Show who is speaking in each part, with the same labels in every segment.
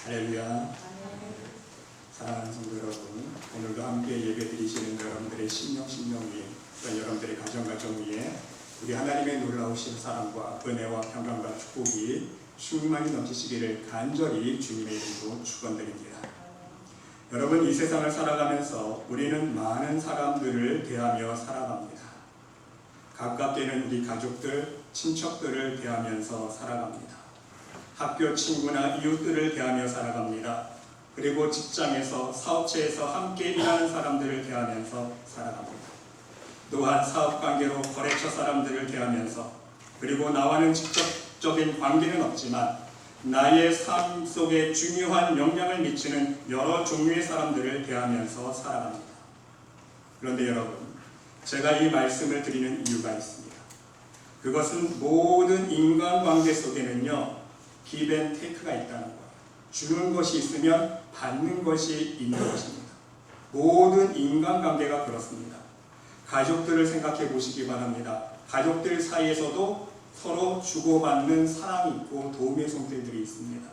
Speaker 1: 할렐루야. 사랑하는 성도 여러분, 오늘도 함께 예배드리시는 여러분들의 심령 위에, 또 여러분들의 가정 위에 우리 하나님의 놀라우신 사랑과 은혜와 평강과 축복이 충만히 넘치시기를 간절히 주님의 이름으로 축원드립니다. 여러분, 이 세상을 살아가면서 우리는 많은 사람들을 대하며 살아갑니다. 가깝게는 우리 가족들, 친척들을 대하면서 살아갑니다. 학교 친구나 이웃들을 대하며 살아갑니다. 그리고 직장에서, 사업체에서 함께 일하는 사람들을 대하면서 살아갑니다. 또한 사업관계로 거래처 사람들을 대하면서, 그리고 나와는 직접적인 관계는 없지만 나의 삶 속에 중요한 영향을 미치는 여러 종류의 사람들을 대하면서 살아갑니다. 그런데 여러분, 제가 이 말씀을 드리는 이유가 있습니다. 그것은 모든 인간관계 속에는요, give and take가 있다는 거예요. 주는 것이 있으면 받는 것이 있는 것입니다. 모든 인간관계가 그렇습니다. 가족들을 생각해 보시기 바랍니다. 가족들 사이에서도 서로 주고받는 사랑이 있고 도움의 손길들이 있습니다.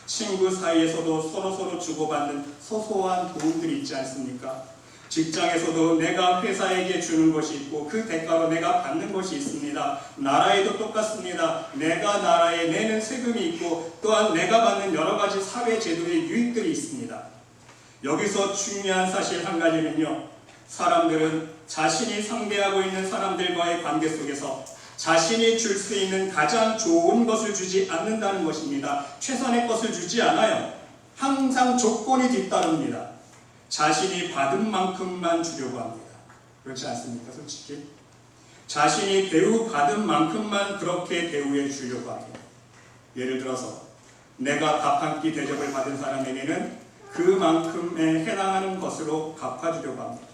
Speaker 1: 친구 사이에서도 서로 주고받는 소소한 도움들이 있지 않습니까? 직장에서도 내가 회사에게 주는 것이 있고 그 대가로 내가 받는 것이 있습니다. 나라에도 똑같습니다. 내가 나라에 내는 세금이 있고 또한 내가 받는 여러 가지 사회 제도의 유익들이 있습니다. 여기서 중요한 사실 한 가지는요, 사람들은 자신이 상대하고 있는 사람들과의 관계 속에서 자신이 줄 수 있는 가장 좋은 것을 주지 않는다는 것입니다. 최선의 것을 주지 않아요. 항상 조건이 뒤따릅니다. 자신이 받은 만큼만 주려고 합니다. 그렇지 않습니까? 솔직히 자신이 대우받은 만큼만 그렇게 대우해 주려고 합니다. 예를 들어서 내가 밥 한 끼 대접을 받은 사람에게는 그만큼에 해당하는 것으로 갚아주려고 합니다.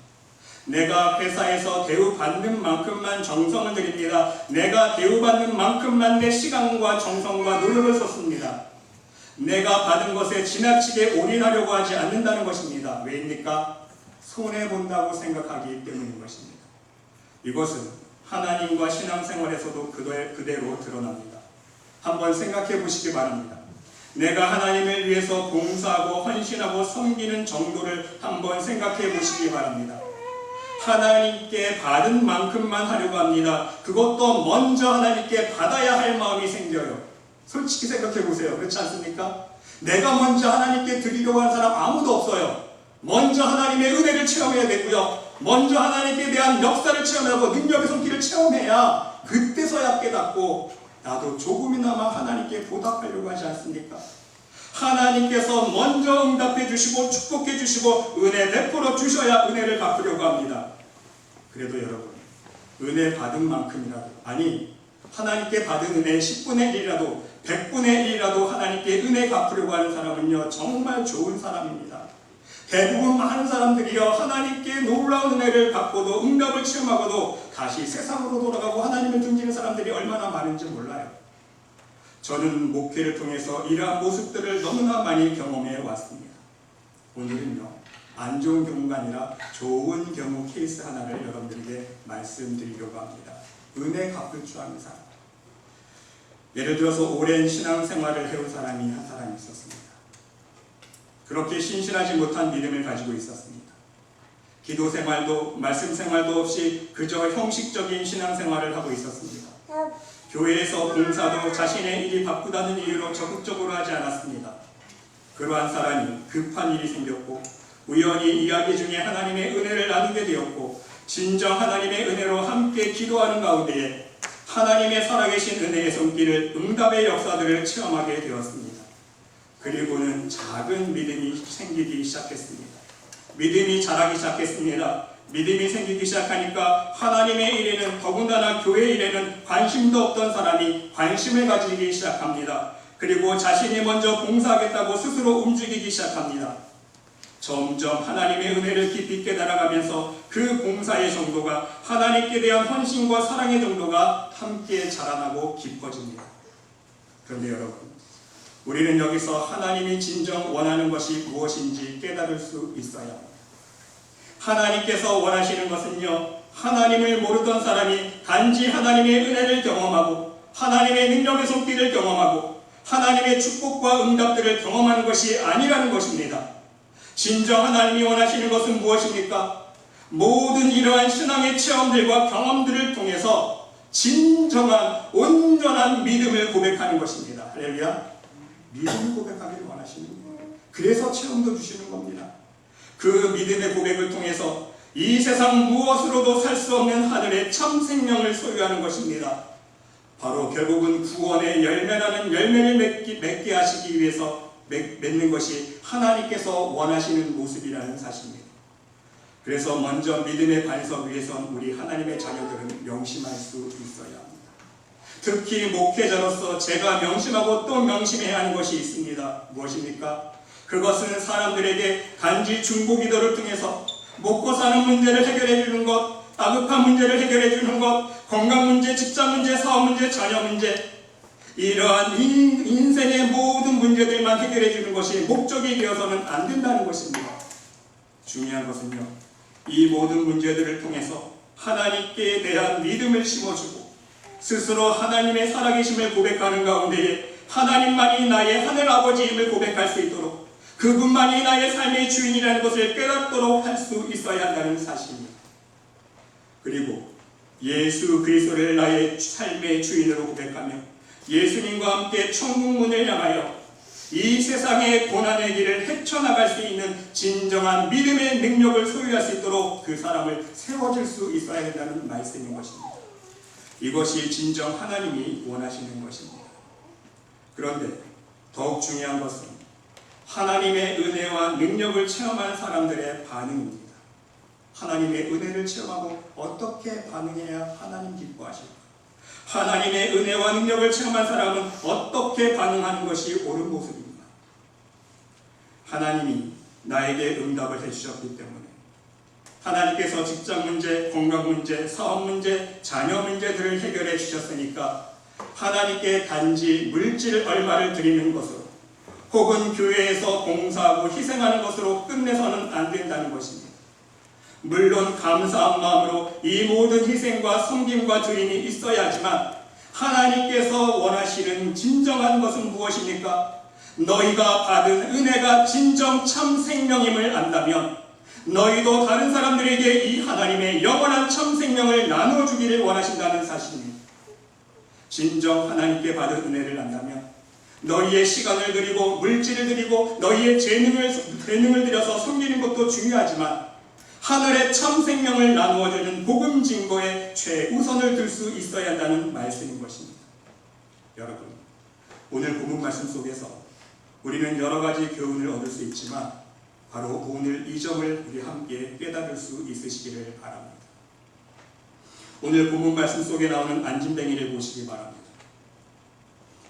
Speaker 1: 내가 회사에서 대우받는 만큼만 정성을 드립니다. 내가 대우받는 만큼만 내 시간과 정성과 노력을 쏟습니다. 내가 받은 것에 지나치게 올인하려고 하지 않는다는 것입니다. 왜입니까? 손해본다고 생각하기 때문인 것입니다. 이것은 하나님과 신앙생활에서도 그대로 드러납니다. 한번 생각해 보시기 바랍니다. 내가 하나님을 위해서 봉사하고 헌신하고 섬기는 정도를 한번 생각해 보시기 바랍니다. 하나님께 받은 만큼만 하려고 합니다. 그것도 먼저 하나님께 받아야 할 마음이 생겨요. 솔직히 생각해 보세요. 그렇지 않습니까? 내가 먼저 하나님께 드리려고 하는 사람 아무도 없어요. 먼저 하나님의 은혜를 체험해야 되고요. 먼저 하나님께 대한 역사를 체험하고 능력의 손길을 체험해야 그때서야 깨닫고 나도 조금이나마 하나님께 보답하려고 하지 않습니까? 하나님께서 먼저 응답해 주시고 축복해 주시고 은혜 베풀어 주셔야 은혜를 갚으려고 합니다. 그래도 여러분, 은혜 받은 만큼이라도, 아니 하나님께 받은 은혜 10분의 1이라도 100분의 1이라도 하나님께 은혜 갚으려고 하는 사람은요, 정말 좋은 사람입니다. 대부분 많은 사람들이요, 하나님께 놀라운 은혜를 받고도 응답을 체험하고도 다시 세상으로 돌아가고 하나님을 등지는 사람들이 얼마나 많은지 몰라요. 저는 목회를 통해서 이러한 모습들을 너무나 많이 경험해 왔습니다. 오늘은요, 안 좋은 경우가 아니라 좋은 경우 케이스 하나를 여러분들에게 말씀드리려고 합니다. 은혜 갚을 줄 아는 사람. 예를 들어서 오랜 신앙생활을 해온 사람이 한 사람이 있었습니다. 그렇게 신실하지 못한 믿음을 가지고 있었습니다. 기도 생활도 말씀 생활도 없이 그저 형식적인 신앙생활을 하고 있었습니다. 교회에서 봉사도 자신의 일이 바쁘다는 이유로 적극적으로 하지 않았습니다. 그러한 사람이 급한 일이 생겼고 우연히 이야기 중에 하나님의 은혜를 나누게 되었고 진정 하나님의 은혜로 함께 기도하는 가운데에 하나님의 살아계신 은혜의 손길을 응답의 역사들을 체험하게 되었습니다. 그리고는 작은 믿음이 생기기 시작했습니다. 믿음이 자라기 시작했습니다. 믿음이 생기기 시작하니까 하나님의 일에는, 더군다나 교회 일에는 관심도 없던 사람이 관심을 가지기 시작합니다. 그리고 자신이 먼저 봉사하겠다고 스스로 움직이기 시작합니다. 점점 하나님의 은혜를 깊이 깨달아가면서 그 봉사의 정도가, 하나님께 대한 헌신과 사랑의 정도가 함께 자라나고 깊어집니다. 그런데 여러분, 우리는 여기서 하나님이 진정 원하는 것이 무엇인지 깨달을 수 있어야 합니다. 하나님께서 원하시는 것은요, 하나님을 모르던 사람이 단지 하나님의 은혜를 경험하고 하나님의 능력의 손길을 경험하고 하나님의 축복과 응답들을 경험하는 것이 아니라는 것입니다. 진정 하나님이 원하시는 것은 무엇입니까? 모든 이러한 신앙의 체험들과 경험들을 통해서 진정한 온전한 믿음을 고백하는 것입니다. 할렐루야. 믿음을 고백하기를 원하시는 거예요. 그래서 체험도 주시는 겁니다. 그 믿음의 고백을 통해서 이 세상 무엇으로도 살 수 없는 하늘의 참 생명을 소유하는 것입니다. 바로 결국은 구원의 열매라는 열매를 맺게 하시기 위해서 맺는 것이 하나님께서 원하시는 모습이라는 사실입니다. 그래서 먼저 믿음의 반석 위에선 우리 하나님의 자녀들은 명심할 수 있어야 합니다. 특히 목회자로서 제가 명심하고 또 명심해야 하는 것이 있습니다. 무엇입니까? 그것은 사람들에게 단지 중보기도를 통해서 먹고 사는 문제를 해결해 주는 것, 다급한 문제를 해결해 주는 것, 건강 문제, 직장 문제, 사업 문제, 자녀 문제, 이러한 인생의 모든 문제들만 해결해 주는 것이 목적이 되어서는 안 된다는 것입니다. 중요한 것은요, 이 모든 문제들을 통해서 하나님께 대한 믿음을 심어주고 스스로 하나님의 살아계심을 고백하는 가운데에 하나님만이 나의 하늘아버지임을 고백할 수 있도록, 그분만이 나의 삶의 주인이라는 것을 깨닫도록 할 수 있어야 한다는 사실입니다. 그리고 예수 그리스도를 나의 삶의 주인으로 고백하며 예수님과 함께 천국 문을 향하여 이 세상의 고난의 길을 헤쳐나갈 수 있는 진정한 믿음의 능력을 소유할 수 있도록 그 사람을 세워줄 수 있어야 된다는 말씀인 것입니다. 이것이 진정 하나님이 원하시는 것입니다. 그런데 더욱 중요한 것은 하나님의 은혜와 능력을 체험한 사람들의 반응입니다. 하나님의 은혜를 체험하고 어떻게 반응해야 하나님 기뻐하실까? 하나님의 은혜와 능력을 체험한 사람은 어떻게 반응하는 것이 옳은 모습입니다. 하나님이 나에게 응답을 해주셨기 때문에, 하나님께서 직장 문제, 건강 문제, 사업 문제, 자녀 문제들을 해결해 주셨으니까 하나님께 단지 물질 얼마를 드리는 것으로 혹은 교회에서 봉사하고 희생하는 것으로 끝내서는 안 된다는 것입니다. 물론 감사한 마음으로 이 모든 희생과 섬김과 드림이 있어야 하지만 하나님께서 원하시는 진정한 것은 무엇입니까? 너희가 받은 은혜가 진정 참 생명임을 안다면 너희도 다른 사람들에게 이 하나님의 영원한 참 생명을 나눠주기를 원하신다는 사실입니다. 진정 하나님께 받은 은혜를 안다면 너희의 시간을 드리고 물질을 드리고 너희의 재능을 들여서 섬기는 것도 중요하지만 하늘의 참 생명을 나누어주는 복음 증거에 최우선을 둘 수 있어야 한다는 말씀인 것입니다. 여러분, 오늘 본문 말씀 속에서 우리는 여러 가지 교훈을 얻을 수 있지만 바로 오늘 이 점을 우리 함께 깨달을 수 있으시기를 바랍니다. 오늘 본문 말씀 속에 나오는 안진뱅이를 보시기 바랍니다.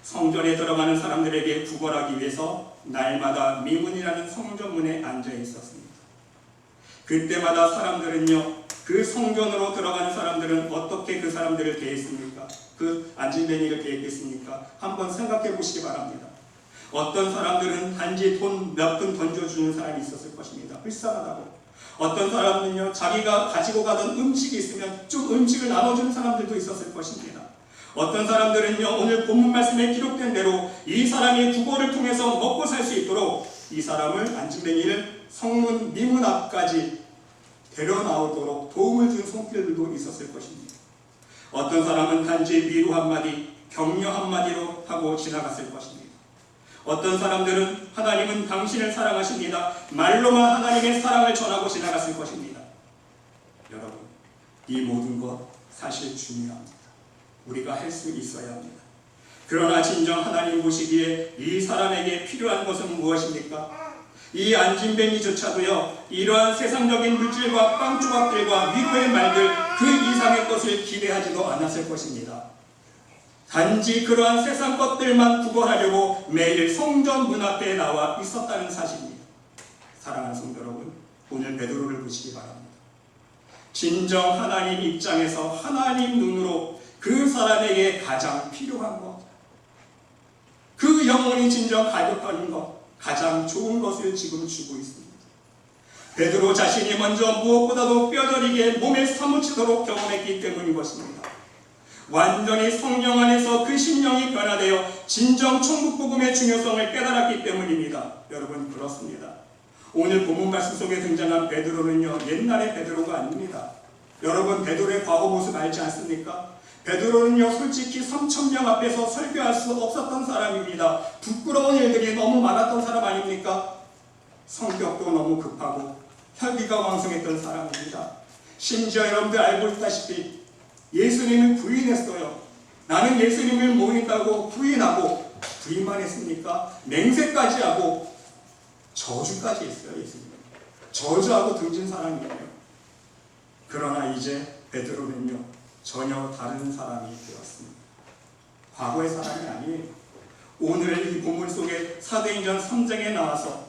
Speaker 1: 성전에 들어가는 사람들에게 구걸하기 위해서 날마다 미문이라는 성전문에 앉아 있었습니다. 그때마다 사람들은요, 그 성전으로 들어가는 사람들은 어떻게 그 사람들을 대했습니까? 그 안진뱅이를 대했겠습니까? 한번 생각해 보시기 바랍니다. 어떤 사람들은 단지 돈 몇 푼 던져주는 사람이 있었을 것입니다. 불쌍하다고. 어떤 사람은요, 자기가 가지고 가던 음식이 있으면 좀 음식을 나눠주는 사람들도 있었을 것입니다. 어떤 사람들은요, 오늘 본문 말씀에 기록된 대로 이 사람이 구걸을 통해서 먹고 살 수 있도록 이 사람을, 안진뱅이를 성문 미문 앞까지 데려 나오도록 도움을 준 손길들도 있었을 것입니다. 어떤 사람은 단지 위로 한마디, 격려 한마디로 하고 지나갔을 것입니다. 어떤 사람들은 하나님은 당신을 사랑하십니다. 말로만 하나님의 사랑을 전하고 지나갔을 것입니다. 여러분, 이 모든 것 사실 중요합니다. 우리가 할 수 있어야 합니다. 그러나 진정 하나님 보시기에 이 사람에게 필요한 것은 무엇입니까? 이 안진뱅이조차도요, 이러한 세상적인 물질과 빵 조각들과 위로의 말들 그 이상의 것을 기대하지도 않았을 것입니다. 단지 그러한 세상 것들만 구걸하려고 매일 성전 문 앞에 나와 있었다는 사실입니다. 사랑하는 성도 여러분, 오늘 베드로를 보시기 바랍니다. 진정 하나님 입장에서 하나님 눈으로 그 사람에게 가장 필요한 것, 그 영혼이 진정 가격하는 것, 가장 좋은 것을 지금 주고 있습니다. 베드로 자신이 먼저 무엇보다도 뼈저리게 몸에 사무치도록 경험했기 때문인 것입니다. 완전히 성령 안에서 그 심령이 변화되어 진정 천국복음의 중요성을 깨달았기 때문입니다. 여러분, 그렇습니다. 오늘 본문 말씀 속에 등장한 베드로는요, 옛날의 베드로가 아닙니다. 여러분, 베드로의 과거 모습 알지 않습니까? 베드로는요, 솔직히 3,000명 앞에서 설교할 수 없었던 사람입니다. 부끄러운 일들이 너무 많았던 사람 아닙니까? 성격도 너무 급하고 혈기가 왕성했던 사람입니다. 심지어 여러분들 알고 있다시피 예수님을 부인했어요. 나는 예수님을 모인다고 부인하고, 부인만 했습니까? 맹세까지 하고 저주까지 했어요. 예수님 저주하고 등진 사람이에요. 그러나 이제 베드로는요, 전혀 다른 사람이 되었습니다. 과거의 사람이 아니에요. 오늘 이 본문 속에 사도행전 3장에 나와서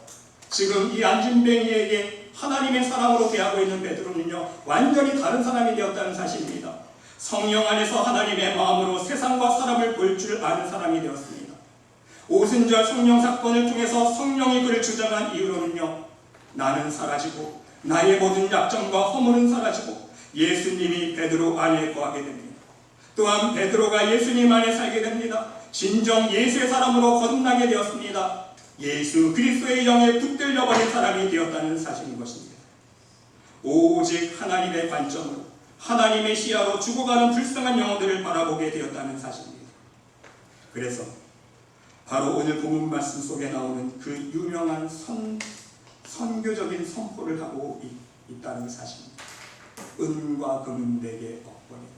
Speaker 1: 지금 이 안진뱅이에게 하나님의 사랑으로 대하고 있는 베드로는요, 완전히 다른 사람이 되었다는 사실입니다. 성령 안에서 하나님의 마음으로 세상과 사람을 볼 줄 아는 사람이 되었습니다. 오순절 성령 사건을 통해서 성령이 그를 주장한 이후로는요, 나는 사라지고 나의 모든 약점과 허물은 사라지고 예수님이 베드로 안에 거하게 됩니다. 또한 베드로가 예수님 안에 살게 됩니다. 진정 예수의 사람으로 거듭나게 되었습니다. 예수 그리스도의 영에 붙들려 버린 사람이 되었다는 사실인 것입니다. 오직 하나님의 관점으로, 하나님의 시야로 죽어가는 불쌍한 영혼들을 바라보게 되었다는 사실입니다. 그래서 바로 오늘 본문 말씀 속에 나오는 그 유명한 선교적인 선포를 하고 있다는 사실입니다. 은과 금은 내게 없거니와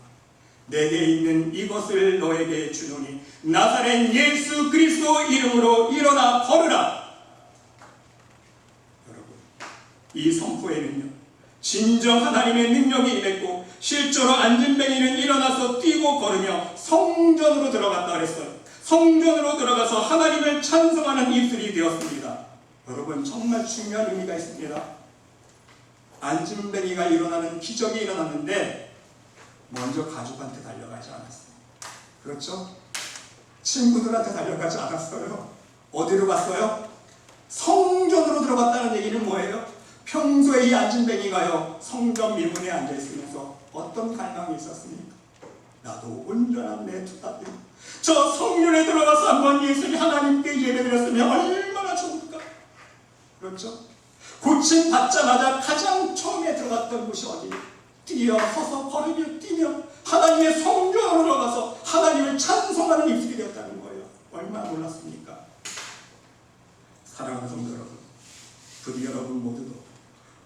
Speaker 1: 내게 있는 이것을 너에게 주노니 나사렛 예수 그리스도 이름으로 일어나 걸으라. 여러분, 이 선포에는요, 진정 하나님의 능력이 임했고 실제로 안진뱅이는 일어나서 뛰고 걸으며 성전으로 들어갔다 그랬어요. 성전으로 들어가서 하나님을 찬송하는 입술이 되었습니다. 여러분, 정말 중요한 의미가 있습니다. 안진뱅이가 일어나는 기적이 일어났는데 먼저 가족한테 달려가지 않았어요. 그렇죠? 친구들한테 달려가지 않았어요. 어디로 갔어요? 성전으로 들어갔다는 얘기는 뭐예요? 평소에 이 안진뱅이가요, 성전 미문에 앉아있으면서 어떤 갈망이 있었습니까? 나도 온전한 내 두 딸이 저 성전에 들어가서 한번 예수님 하나님께 예배드렸으면 얼마나 좋을까? 그렇죠? 고침 받자마자 가장 처음에 들어갔던 곳이 어디? 뛰어 서서 걸으며 뛰며 하나님의 성전으로 들어가서 하나님을 찬송하는 입술이 되었다는 거예요. 얼마나 놀랐습니까? 사랑하는 성도 여러분, 부디 여러분 모두도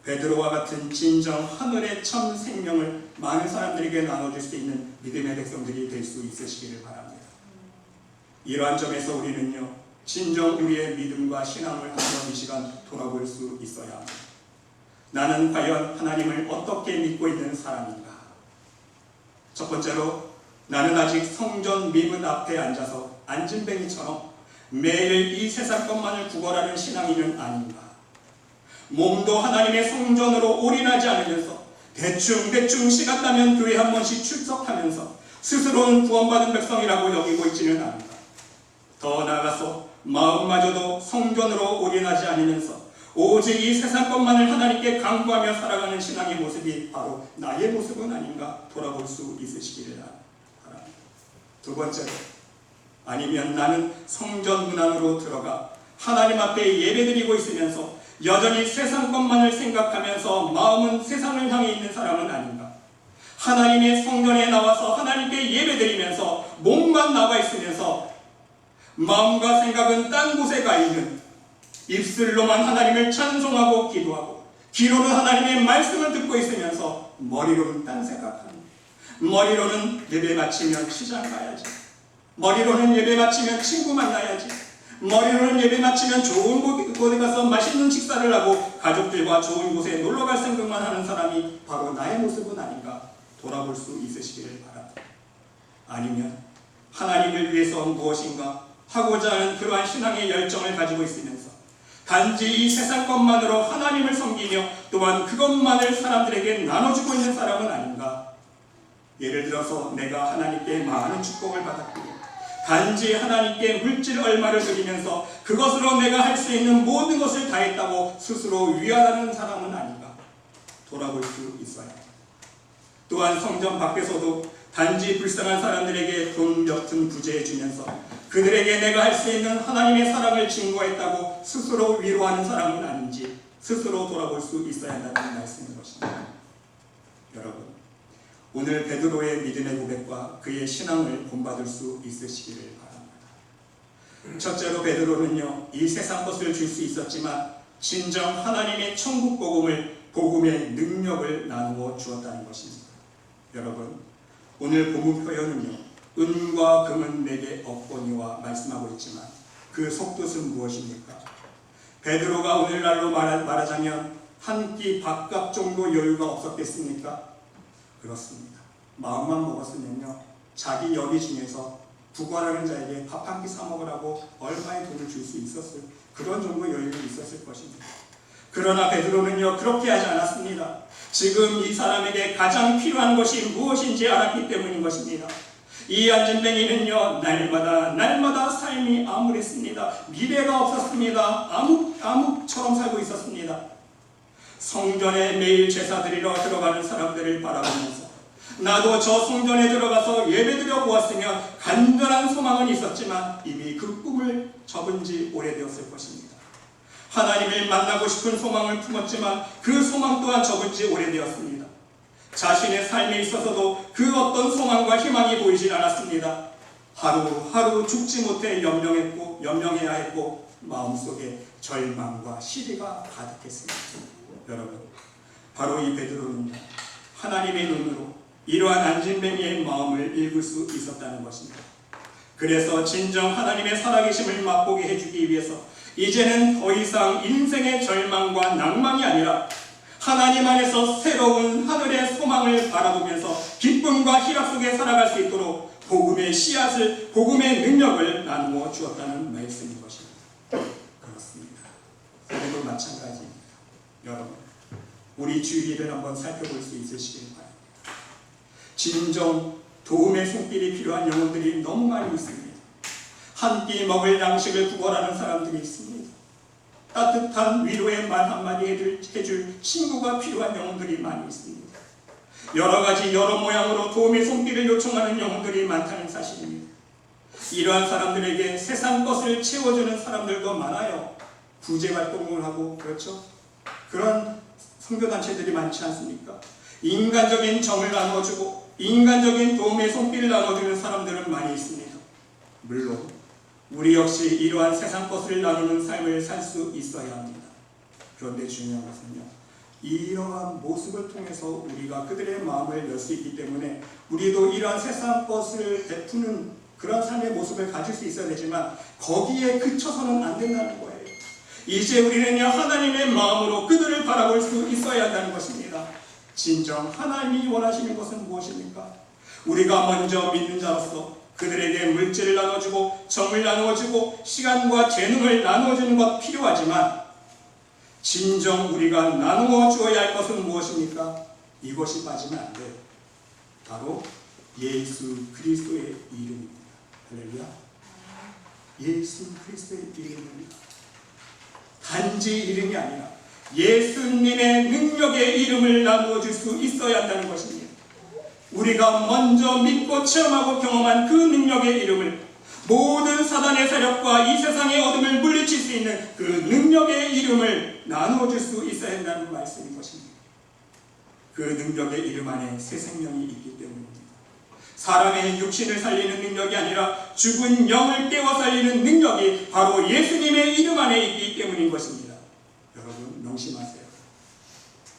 Speaker 1: 베드로와 같은 진정 하늘의 참 생명을 많은 사람들에게 나눠줄 수 있는 믿음의 백성들이 될 수 있으시기를 바랍니다. 이러한 점에서 우리는요, 진정 우리의 믿음과 신앙을 한번 이 시간 돌아볼 수 있어야 합니다. 나는 과연 하나님을 어떻게 믿고 있는 사람인가? 첫 번째로, 나는 아직 성전 미문 앞에 앉아서 안진뱅이처럼 매일 이 세상 것만을 구걸하는 신앙인은 아닌가? 몸도 하나님의 성전으로 올인하지 않으면서 대충 시간 나면 교회 한 번씩 출석하면서 스스로는 구원받은 백성이라고 여기고 있지는 않은가? 더 나아가서 마음마저도 성전으로 올인하지 않으면서 오직 이 세상 것만을 하나님께 강구하며 살아가는 신앙의 모습이 바로 나의 모습은 아닌가 돌아볼 수 있으시기를 바랍니다. 두 번째로, 아니면 나는 성전 문 안으로 들어가 하나님 앞에 예배드리고 있으면서 여전히 세상 것만을 생각하면서 마음은 세상을 향해 있는 사람은 아닌가? 하나님의 성전에 나와서 하나님께 예배드리면서 몸만 나와 있으면서 마음과 생각은 딴 곳에 가 있는, 입술로만 하나님을 찬송하고 기도하고 귀로는 하나님의 말씀을 듣고 있으면서 머리로는 딴 생각하는, 머리로는 예배 마치면 시장 가야지, 머리로는 예배 마치면 친구 만나야지, 머리로는 예배 마치면 좋은 곳에 가서 맛있는 식사를 하고 가족들과 좋은 곳에 놀러갈 생각만 하는 사람이 바로 나의 모습은 아닌가 돌아볼 수 있으시기를 바랍니다. 아니면 하나님을 위해서 무엇인가 하고자 하는 그러한 신앙의 열정을 가지고 있으면서 단지 이 세상 것만으로 하나님을 섬기며 또한 그것만을 사람들에게 나눠주고 있는 사람은 아닌가? 예를 들어서 내가 하나님께 많은 축복을 받았고 단지 하나님께 물질 얼마를 드리면서 그것으로 내가 할 수 있는 모든 것을 다했다고 스스로 위안하는 사람은 아닌가 돌아볼 수 있어요. 또한 성전 밖에서도 단지 불쌍한 사람들에게 돈 몇 푼 부재해 주면서 그들에게 내가 할 수 있는 하나님의 사랑을 증거했다고 스스로 위로하는 사람은 아닌지 스스로 돌아볼 수 있어야 한다는 말씀인 것입니다. 여러분, 오늘 베드로의 믿음의 고백과 그의 신앙을 본받을 수 있으시기를 바랍니다. 첫째로 베드로는요, 이 세상 것을 줄 수 있었지만 진정 하나님의 천국 복음의 능력을 나누어 주었다는 것입니다. 여러분, 오늘 본문 표현은요, 은과 금은 내게 없거니와 말씀하고 있지만 그 속뜻은 무엇입니까? 베드로가 오늘날로 말하자면 한 끼 밥값 정도 여유가 없었겠습니까? 그렇습니다. 마음만 먹었으면요, 자기 여비 중에서 부과라는 자에게 밥 한 끼 사 먹으라고 얼마의 돈을 줄 수 있었을 그런 정도 여유가 있었을 것입니다. 그러나 베드로는요, 그렇게 하지 않았습니다. 지금 이 사람에게 가장 필요한 것이 무엇인지 알았기 때문인 것입니다. 이 안진뱅이는요, 날마다 삶이 암울했습니다. 미래가 없었습니다. 암흑처럼 살고 있었습니다. 성전에 매일 제사 드리러 들어가는 사람들을 바라보면서 나도 저 성전에 들어가서 예배드려 보았으며 간절한 소망은 있었지만 이미 그 꿈을 접은 지 오래되었을 것입니다. 하나님을 만나고 싶은 소망을 품었지만 그 소망 또한 접은 지 오래되었습니다. 자신의 삶에 있어서도 그 어떤 소망과 희망이 보이질 않았습니다. 하루하루 죽지 못해 염려해야 했고 마음속에 절망과 시리가 가득했습니다. 여러분, 바로 이 베드로는 하나님의 눈으로 이러한 안진뱅이의 마음을 읽을 수 있었다는 것입니다. 그래서 진정 하나님의 살아계심을 맛보게 해주기 위해서 이제는 더 이상 인생의 절망과 낭만이 아니라 하나님 안에서 새로운 하늘의 소망을 바라보면서 기쁨과 희락 속에 살아갈 수 있도록 복음의 씨앗을, 복음의 능력을 나누어 주었다는 말씀인 것입니다. 그렇습니다. 오늘도 마찬가지입니다. 여러분, 우리 주위를 한번 살펴볼 수 있으시길 바랍니다. 진정 도움의 손길이 필요한 영혼들이 너무 많이 있습니다. 한 끼 먹을 양식을 구걸하는 사람들이 있습니다. 따뜻한 위로의 말 한마디 해줄 친구가 필요한 영혼들이 많이 있습니다. 여러 모양으로 도움의 손길을 요청하는 영혼들이 많다는 사실입니다. 이러한 사람들에게 세상 것을 채워주는 사람들도 많아요. 구제 활동을 하고, 그렇죠? 그런 선교단체들이 많지 않습니까? 인간적인 정을 나눠주고 인간적인 도움의 손길을 나눠주는 사람들은 많이 있습니다. 물론 우리 역시 이러한 세상 것을 나누는 삶을 살 수 있어야 합니다. 그런데 중요한 것은요, 이러한 모습을 통해서 우리가 그들의 마음을 열 수 있기 때문에 우리도 이러한 세상 것을 베푸는 그런 삶의 모습을 가질 수 있어야 되지만 거기에 그쳐서는 안 된다는 거예요. 이제 우리는요, 하나님의 마음으로 그들을 바라볼 수 있어야 한다는 것입니다. 진정 하나님이 원하시는 것은 무엇입니까? 우리가 먼저 믿는 자로서 그들에게 물질을 나눠주고 정을 나누어주고 시간과 재능을 나누어주는 것 필요하지만 진정 우리가 나누어 주어야 할 것은 무엇입니까? 이것이 빠지면 안 돼요. 바로 예수 그리스도의 이름입니다. 할렐루야. 예수 그리스도의 이름입니다. 단지 이름이 아니라 예수님의 능력의 이름을 나누어 줄 수 있어야 한다는 것입니다. 우리가 먼저 믿고 체험하고 경험한 그 능력의 이름을, 모든 사단의 세력과 이 세상의 어둠을 물리칠 수 있는 그 능력의 이름을 나누어 줄 수 있어야 한다는 말씀인 것입니다. 그 능력의 이름 안에 새 생명이 있기 때문입니다. 사람의 육신을 살리는 능력이 아니라 죽은 영을 깨워 살리는 능력이 바로 예수님의 이름 안에 있기 때문인 것입니다. 여러분, 명심하세요.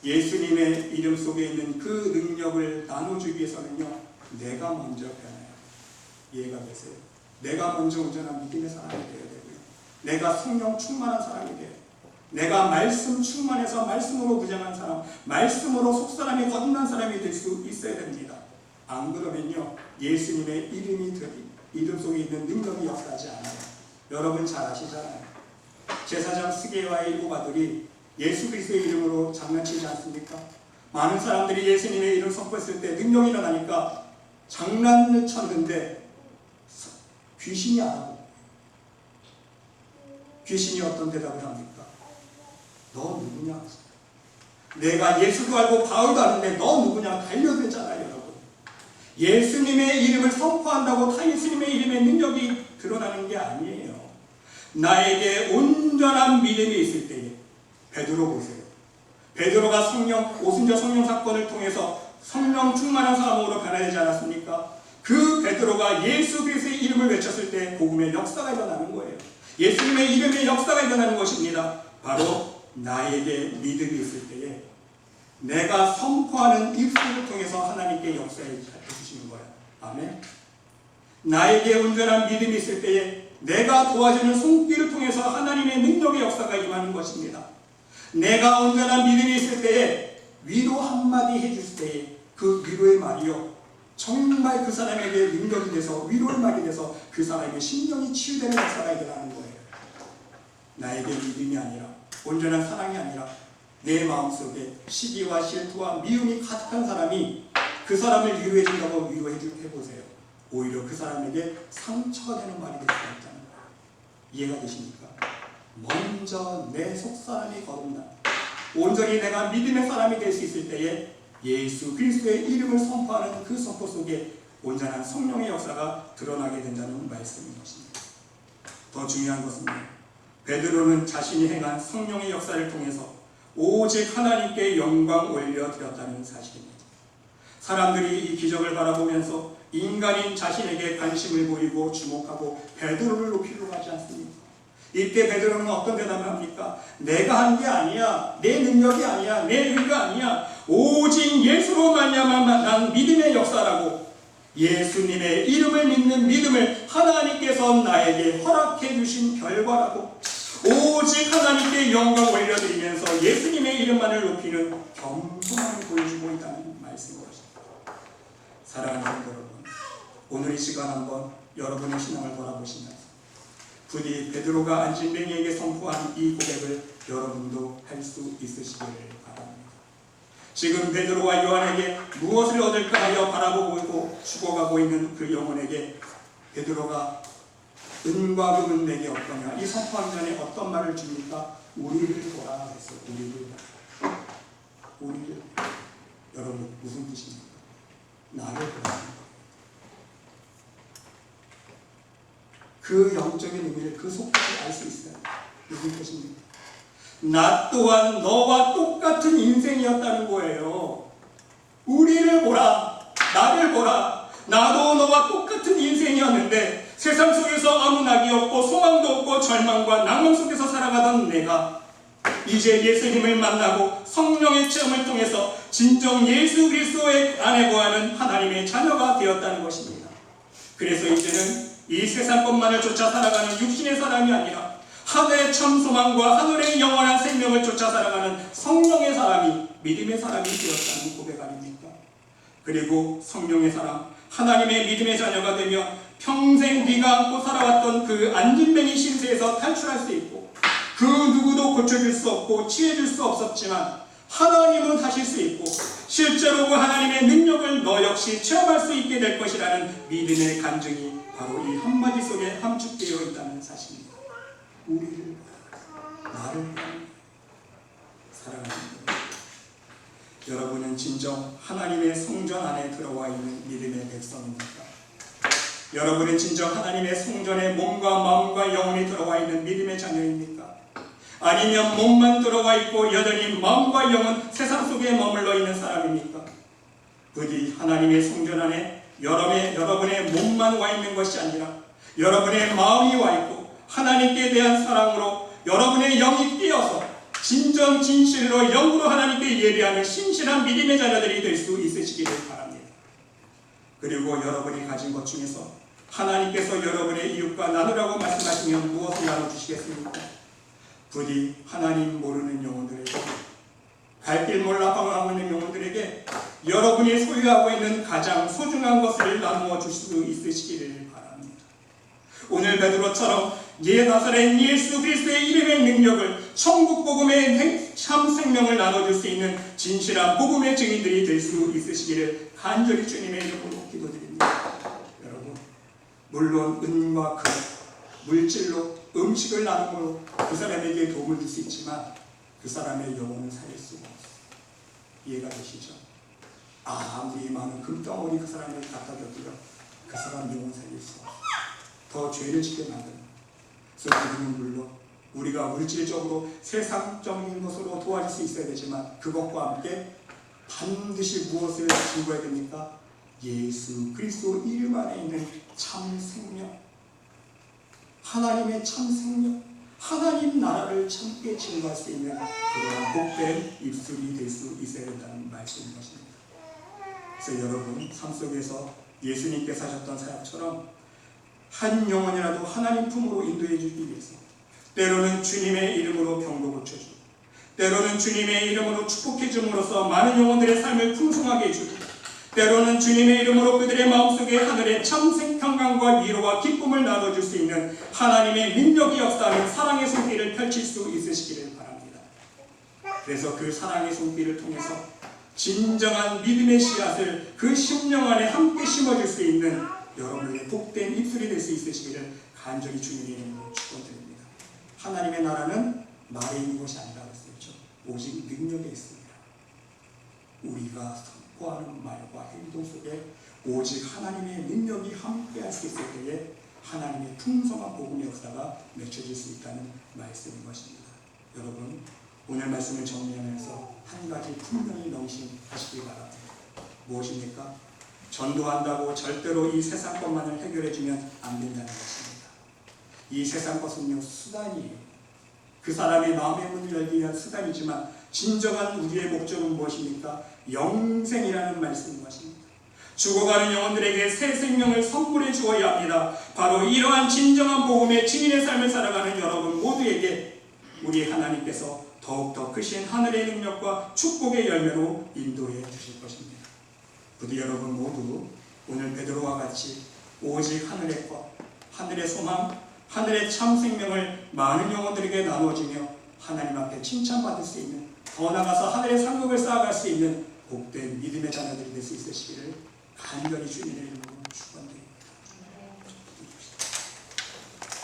Speaker 1: 예수님의 이름 속에 있는 그 능력을 나눠주기 위해서는요, 내가 먼저 변해요. 이해가 되세요? 내가 먼저 온전한 믿음의 사람이 되어야 되고요, 내가 성령 충만한 사람이 돼요. 내가 말씀 충만해서 말씀으로 무장한 사람, 말씀으로 속사람이 거듭난 사람이 될 수 있어야 됩니다. 안 그러면요, 예수님의 이름 속에 있는 능력이 역사하지 않아요. 여러분 잘 아시잖아요. 제사장 스게와의 일곱 아들이 예수 그리스도의 이름으로 장난치지 않습니까? 많은 사람들이 예수님의 이름 선포했을 때 능력이 일어나니까 장난을 쳤는데 귀신이 알아보고, 귀신이 어떤 대답을 합니까? 너 누구냐? 내가 예수도 알고 바울도 아는데 너 누구냐? 달려들잖아요, 여러분. 예수님의 이름을 선포한다고 다 예수님의 이름의 능력이 드러나는 게 아니에요. 나에게 온전한 믿음이 있을 때에, 베드로 보세요. 베드로가 오순절 성령 사건을 통해서 성령 충만한 사람으로 변화되지 않았습니까? 그 베드로가 예수 그리스도의 이름을 외쳤을 때 복음의 역사가 일어나는 거예요. 예수님의 이름의 역사가 일어나는 것입니다. 바로 나에게 믿음이 있을 때에 내가 선포하는 입술을 통해서 하나님께 역사해 주시는 거예요. 아멘. 나에게 온전한 믿음이 있을 때에 내가 도와주는 손길을 통해서 하나님의 능력의 역사가 임하는 것입니다. 내가 온전한 믿음이 있을 때에 위로 한마디 해줄 때에 그 위로의 말이요, 정말 그 사람에게 능력이 돼서 위로의 말이 돼서 그 사람의 심령이 치유되는 역사가 일어나는 거예요. 나에게 믿음이 아니라, 온전한 사랑이 아니라 내 마음속에 시기와 실투와 미움이 가득한 사람이 그 사람을 위로해 준다고 해보세요. 오히려 그 사람에게 상처가 되는 말이 될 수가 있다는 거예요. 이해가 되십니까? 먼저 내 속사람이 거듭나 온전히 내가 믿음의 사람이 될 수 있을 때에 예수 그리스도의 이름을 선포하는 그 선포 속에 온전한 성령의 역사가 드러나게 된다는 말씀인 것입니다. 더 중요한 것은 베드로는 자신이 행한 성령의 역사를 통해서 오직 하나님께 영광 올려드렸다는 사실입니다. 사람들이 이 기적을 바라보면서 인간인 자신에게 관심을 보이고 주목하고 베드로를 높이려고 하지 않습니까? 이때 베드로는 어떤 대답을 합니까? 내가 한 게 아니야, 내 능력이 아니야, 내 의가 아니야, 오직 예수로 말미암아 난 믿음의 역사라고, 예수님의 이름을 믿는 믿음을 하나님께서 나에게 허락해 주신 결과라고, 오직 하나님께 영광 올려드리면서 예수님의 이름만을 높이는 겸손함을 보여주고 있다는 말씀인 것입니다. 사랑하는 성도 여러분, 오늘 이 시간 한번 여러분의 신앙을 돌아보시면서 부디 베드로가 안진뱅이에게 선포한 이 고백을 여러분도 할 수 있으시기를 바랍니다. 지금 베드로와 요한에게 무엇을 얻을까 하여 바라보고 죽어가고 있는 그 영혼에게 베드로가 은과 금은 내게 없거냐, 이 선포하기 전에 어떤 말을 줍니까? 우리를 보라 했어요. 우리를. 여러분 무슨 뜻입니까? 나를 보라. 그 영적인 의미를 그 속까지 알 수 있어요. 무슨 뜻입니까? 나 또한 너와 똑같은 인생이었다는 거예요. 우리를 보라, 나를 보라. 나도 너와 똑같은 인생이었는데 세상 속에서 아무 낙이 없고 소망도 없고 절망과 낭만 속에서 살아가던 내가 이제 예수님을 만나고 성령의 체험을 통해서 진정 예수 그리스도의 안에 거하는 하나님의 자녀가 되었다는 것입니다. 그래서 이제는 이 세상 것만을 쫓아 살아가는 육신의 사람이 아니라 하늘의 참 소망과 하늘의 영원한 생명을 쫓아 살아가는 성령의 사람이, 믿음의 사람이 되었다는 고백 아닙니까? 그리고 성령의 사람, 하나님의 믿음의 자녀가 되며 평생 네가 안고 살아왔던 그 안진뱅이 신세에서 탈출할 수 있고, 그 누구도 고쳐줄 수 없고 치유해줄 수 없었지만 하나님은 하실 수 있고 실제로 그 하나님의 능력을 너 역시 체험할 수 있게 될 것이라는 믿음의 간증이 바로 이 한마디 속에 함축되어 있다는 사실입니다. 우리를, 나를 사랑하는 것. 여러분은 진정 하나님의 성전 안에 들어와 있는 믿음의 백성입니까? 여러분은 진정 하나님의 성전에 몸과 마음과 영혼이 들어와 있는 믿음의 자녀입니까? 아니면 몸만 들어와 있고 여전히 마음과 영은 세상 속에 머물러 있는 사람입니까? 부디 하나님의 성전 안에 여러분의 몸만 와 있는 것이 아니라 여러분의 마음이 와 있고 하나님께 대한 사랑으로 여러분의 영이 뛰어서 진정 진실로 영으로 하나님께 예배하는 신실한 믿음의 자녀들이 될 수 있으시기를 바랍니다. 그리고 여러분이 가진 것 중에서 하나님께서 여러분의 이웃과 나누라고 말씀하시면 무엇을 나눠주시겠습니까? 부디 하나님 모르는 영혼들에게, 갈 길 몰라 방황하고 있는 영혼들에게 여러분이 소유하고 있는 가장 소중한 것을 나누어 주실 수 있으시기를 바랍니다. 오늘 베드로처럼 나사렛 예수 그리스도의 이름의 능력을, 천국 복음의 참 생명을 나눠줄 수 있는 진실한 복음의 증인들이 될 수 있으시기를 간절히 주님의 이름으로 기도드립니다. 여러분, 물론 은과 금, 물질로 음식을 나눔으로 그 사람에게 도움을 줄 수 있지만 그 사람의 영혼을 살릴 수가 없어요. 이해가 되시죠? 아무리 많은 금덩어리 그 사람에게 갖다 줘도요, 그 사람 영혼 살릴 수 없어요. 더 죄를 짓게 만듭니다. 그래서 우리는 물론 우리가 물질적으로 세상적인 것으로 도와줄 수 있어야 되지만 그것과 함께 반드시 무엇을 증거해야 됩니까? 예수 그리스도 이름 안에 있는 참 생명, 하나님의 참 생명, 하나님 나라를 참게 증거할 수 있는 그러한 복된 입술이 될 수 있어야 된다는 말씀인 것입니다. 그래서 여러분 삶 속에서 예수님께서 하셨던 사역처럼 한 영혼이라도 하나님 품으로 인도해 주기 위해서 때로는 주님의 이름으로 병도 고쳐주고 때로는 주님의 이름으로 축복해 줌으로써 많은 영혼들의 삶을 풍성하게 해주고 때로는 주님의 이름으로 그들의 마음속에 하늘의 참 평강과 위로와 기쁨을 나눠줄 수 있는 하나님의 능력이 역사하는 사랑의 손길을 펼칠 수 있으시기를 바랍니다. 그래서 그 사랑의 손길을 통해서 진정한 믿음의 씨앗을 그 심령 안에 함께 심어줄 수 있는 여러분의 복된 입술이 될 수 있으시기를 간절히 주님의 이름으로 축원드립니다. 하나님의 나라는 말에 있는 것이 아니라고 했었죠. 오직 능력에 있습니다. 우리가 선포하는 말과 행동 속에 오직 하나님의 능력이 함께할 수 있을 때에 하나님의 풍성한 복음의 역사가 맺혀질 수 있다는 말씀인 것입니다. 여러분 오늘 말씀을 정리하면서 한 가지 분명히 명심하시기 바랍니다. 무엇입니까? 전도한다고 절대로 이 세상 것만을 해결해주면 안 된다는 것입니다. 이 세상 것은요 수단이에요. 그 사람의 마음의 문을 열기 위한 수단이지만 진정한 우리의 목적은 무엇입니까? 영생이라는 말씀인 것입니다. 죽어가는 영혼들에게 새 생명을 선물해 주어야 합니다. 바로 이러한 진정한 복음의 증인의 삶을 살아가는 여러분 모두에게 우리 하나님께서 더욱더 크신 하늘의 능력과 축복의 열매로 인도해 주실 것입니다. 부디 여러분 모두 오늘 베드로와 같이 오직 하늘의 것, 하늘의 소망, 하늘의 참 생명을 많은 영혼들에게 나눠주며 하나님 앞에 칭찬받을 수 있는, 더 나아가서 하늘의 상급을 쌓아갈 수 있는 복된 믿음의 자녀들이 될 수 있으시기를 간절히 주님의 이름으로 축원드립니다.